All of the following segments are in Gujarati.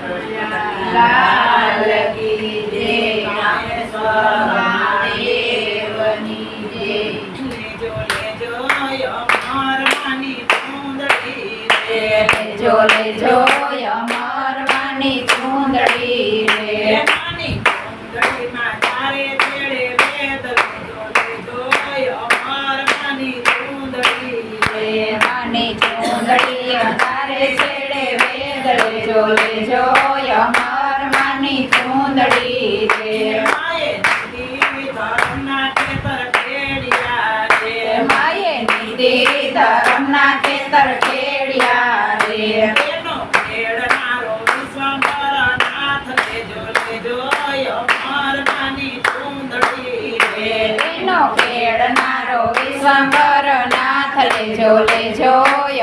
લાલ કી જય મહાદેવની જય લેજો લેજો અમર માની ચૂંદડી રે લેજો લેજો અમર માની ચૂંદડી રે માની ચૂંદડીમાં તારે છેડે વેદ લેજો લેજો અમર માની ચૂંદડી રે માની ચૂંદડી તારે છેડે વેદ લેજો લેજો અમર માની ચૂંદડી રે માએ દીધી ધર્મના ખેતર ખેડિયા રે માયે નીધી ધર્મના ખેતર ખેડિયા રે એનો ખેડનારો વિશ્વંભર નાથ લેજો લેજો અમર માની ચૂંદડી રે એનો ખેડનારો વિશ્વંભર નાથ લેજો લેજો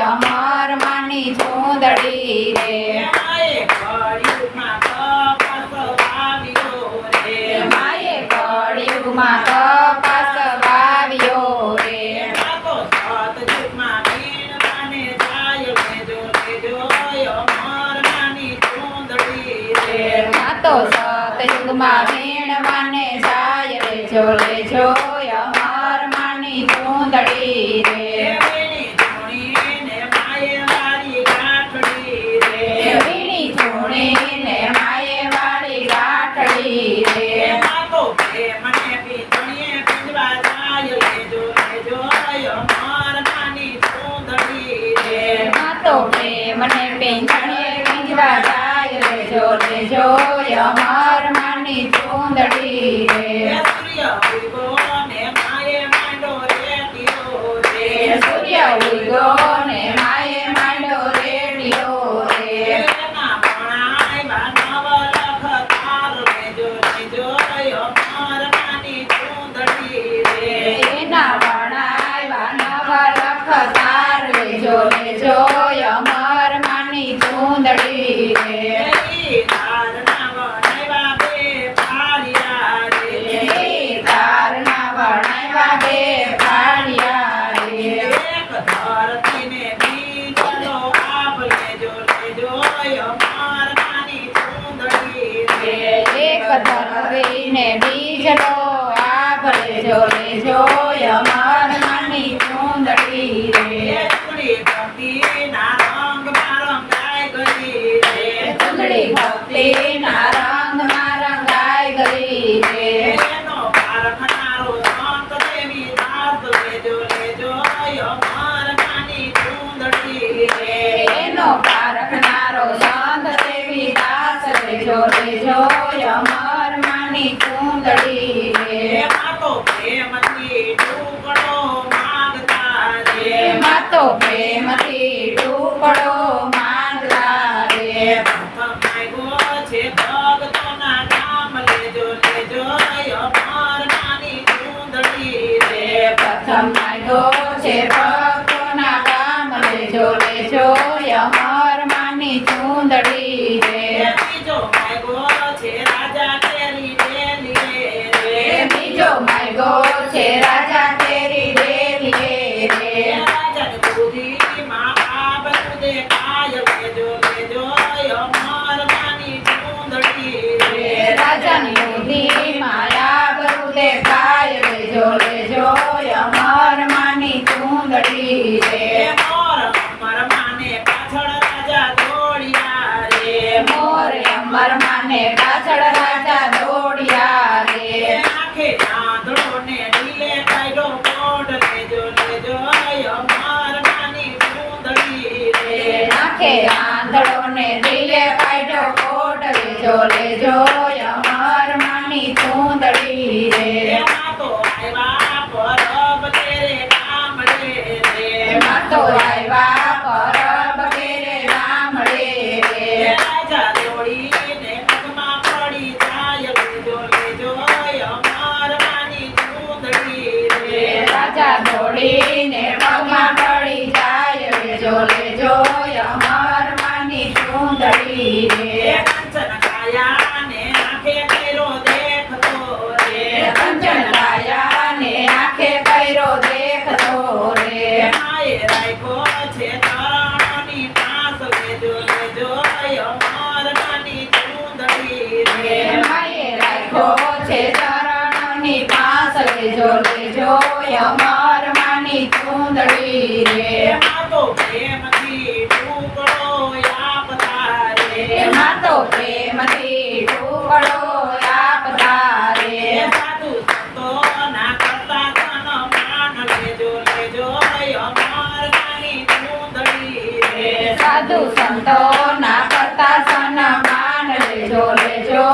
અમર માની ચૂંદડી રે માએ કળિયુગમાં કપાસ વાવ્યો રે માયે કળિયુગમાં કપાસ વાવ્યો રે આ તો સતયુગમાં વીણવાને જાય લેજો લેજો અમર માની ચૂંદડી રે આ તો સતયુગમાં વીણવાને જાય લેજો લેજો અમર માની ચૂંદડી રે વીણી ચૂણીને માએ વાળી ગાંઠડી રે વીણી ચૂણીને માયે વાળી ગાંઠડી રે આ તો પ્રેમને પીંછણીએ પીંજવા જાય લેજો લેજો અમર માની ચૂંદડી રે આ તો પ્રેમને પેંછણે વીંજવા જાય લેજો લેજો અમર માની ચૂંદડી રે સૂર્ય ઉગો ને માએ માંડો રેડિયો રે સૂર્ય ઉગ્યો ને માયે માંડો રેડિયો રે એના ભણાવ્યા નવલખ તાર લેજો લેજો અમર માની ચૂંદડી રે એના વણાવ્યા નવા લખતાર લેજો લેજો અમર માની ચૂંદડી રે ઈ તારના વણાવ્યા બે ફાળિયા રે એ તારના વણાવ્યા બે ફાળિયા રે એક ધરતીને બીજલો આપ લેજો લેજો અમર માની ચૂંદડી રે એક ધરતીને બીજલો આપ લેજો લેજો અમર માની ચૂંદડી રે ચૂંદડી ભક્તિના રંગમાં રંગાઈ ગઈ રે ચૂંદડી ભક્તિના રંગમાં રંગાઈ ગઈ રે એનો પારખનારો સંત દેવી દાસ લેજો લેજો અમર માની ચૂંદડી રે એનો પારખનારો સંત દેવી દાસ લેજો લેજો અમર માની ચૂંદડી રે એમાં તો પ્રેમથી ટુકડો માંગતા રે એમાં તો પ્રેમથી ટુકડો માંગતા રે પ્રથમ માગ્યો છે ભક્તોના નામ લેજો લેજો અમર માની ચૂંદડી રે પ્રથમ માંગ્યો છે ભક્તોના કામ લેજો લેજો અમર માની ચૂંદડી રે બીજો માગ્યો છે રાજા કેરી ડેલી રે બીજો માંગ્યો છે રાજા કેરી ડેલીએ રે રાજાની બુદ્ધિમાં આબરૂ દેખાય લેજો લેજો અમર માની ચૂંદડી રે રાજાની બુદ્ધિ માયા બરુ દેખાય લેજો લેજો અમર માની ચૂંદડી રે મોર અમર માને પાછળ રાજા દોડ્યા રે મોર અમર માને પાછળ રાજા દોડ્યા રે આંખે આંધળો ને ઢીલે કાઢ્યો કોટ લેજો લેજો અમર માની ચૂંદડી રે નાખે આંધળો ને દિલે કાઢ્યો કોટ લેજો લેજો અમર માની ચૂંદડી રે એમાં તો આવ્યા પરબ તેરે ગામડે રે એમાં તો આવ્યા પરબ કેરે ગામડે રે રાજા દોડીને પગમાં પડી જાય લેજો લેજો અમર માની ચૂંદડી રે રાજા દોડીને પગમાં પડી જાય લેજો લેજો અમર માની ચૂંદડી રે કંચન કાયાને આંખે કર્યો દેખતો રે કંચન કાયાને આંખે કર્યો દેખતો રે માએ રાખ્યો છે તરણની પાસ લેજો લેજો અમર માની અમર માની ચૂંદડી રે એમાં તો પ્રેમથી ટુકડો આપતા રે એમાં તો પ્રેમથી ટુકડો આપતા રે સાધુ સંતોના કરતા સન્માન લેજો લેજો અમર માની ચૂંદડી રે સાધુ સંતોના કરતા સન્માન લેજો લેજો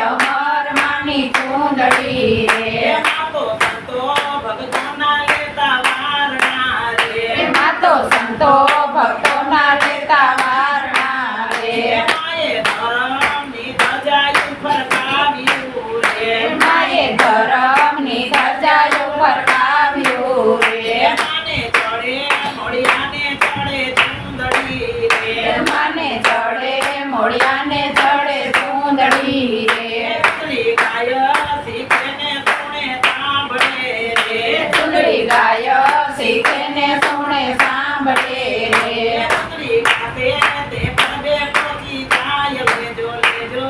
અમર માની ચૂંદડી રે એમાં તો સંતો ભક્તોના લેતા વારણા રે એમાં તો સંતો ભક્તોના લેતા વારણા રે માએ ધર્મની ધજાયું ફરકાવ્યું રે માએ ધરમની ધજાયો ફરકાવ્યું રે માને ચડે મોડિયાને ચડે ચુંદડી રે માને ચડે મોડિયાને ચડે ચૂંદડી રે ચુંદડી ગાય શીખે ને સુણે સાંભળે રે ચૂંદડી ગાય શીખે ને સુણે સાંભળે રે ચુંદડી ગાતે તે પરબે પહોંચી જાય લેજો લેજો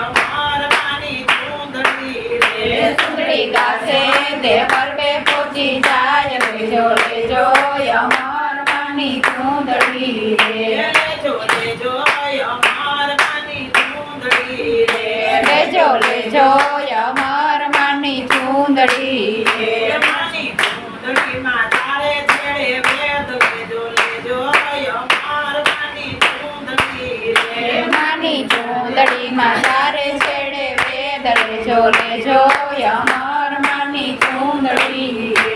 અમાર માની ચુંદડી રે ચૂંદડી ગાશે તે પરબે પહોંચી જાય લેજો લેજો અમર માની ચૂંદડી રે લેજો લેજો અમાર માની ચુંદડી રે લેજો લેજો અમર માની ચૂંદડી રે માની ચુંદડીમાં તારે છેડે વેદ લેજો લેજો અમાર માની ચુંદડી રે માની ચૂંદડીમાં તારે છેડે વેદ લેજો લેજો અમર માની ચૂંદડી રે